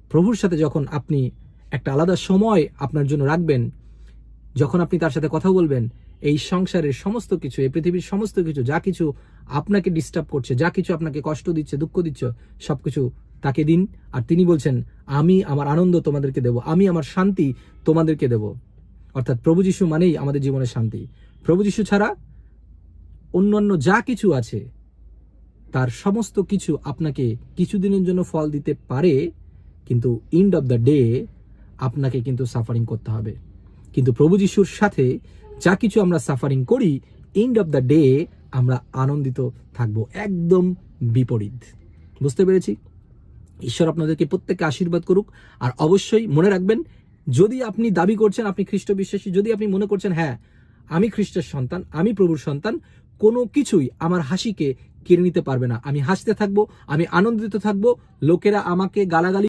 প্রভুর সাথে যখন আপনি একটা আলাদা সময় আপনার জন্য রাখবেন, যখন আপনি তার সাথে কথা বলবেন, এই সংসারের সমস্ত কিছু, এই পৃথিবীর সমস্ত কিছু, যা কিছু আপনাকে ডিস্টার্ব করছে, যা কিছু আপনাকে কষ্ট দিচ্ছে, দুঃখ দিচ্ছে, সবকিছু তাকে দিন। আর তিনি বলছেন, আমি আমার আনন্দ তোমাদেরকে দেব, আমি আমার শান্তি তোমাদেরকে দেব। অর্থাৎ প্রভু যিশু মানেই আমাদের জীবনের শান্তি। প্রভু যিশু ছাড়া অন্যান্য যা কিছু আছে, তার সমস্ত কিছু আপনাকে কিছুদিনের জন্য ফল দিতে পারে, কিন্তু এন্ড অফ দ্য ডে আপনাকে কিন্তু সাফারিং করতে হবে। কিন্তু প্রভু যিশুর সাথে যা কিছু আমরা সাফারিং করি, এন্ড অফ দ্য ডে আমরা আনন্দিত থাকবো। একদম বিপরীত। বুঝতে পেরেছি? ঈশ্বর আপনাদেরকে প্রত্যেককে আশীর্বাদ করুক। আর অবশ্যই মনে রাখবেন, যদি আপনি দাবি করছেন আপনি খ্রিস্ট বিশ্বাসী, যদি আপনি মনে করছেন হ্যাঁ আমি খ্রিস্টের সন্তান, আমি প্রভুর সন্তান, কোনো কিছুই আমার হাসিকে কেড়ে নিতে পারবে না। আমি হাসতে থাকবো, আমি আনন্দিত থাকবো। লোকেরা আমাকে গালাগালি